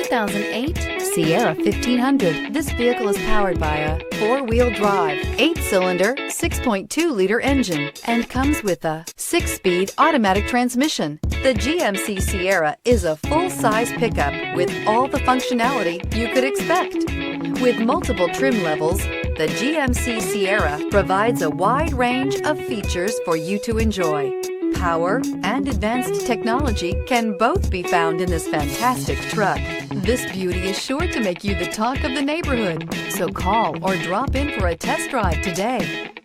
2008 Sierra 1500. This vehicle is powered by a 4-wheel drive, 8-cylinder, 6.2-liter engine and comes with a 6-speed automatic transmission. The GMC Sierra is a full-size pickup with all the functionality you could expect. With multiple trim levels, the GMC Sierra provides a wide range of features for you to enjoy. Power and advanced technology can both be found in this fantastic truck. This beauty is sure to make you the talk of the neighborhood, so call or drop in for a test drive today.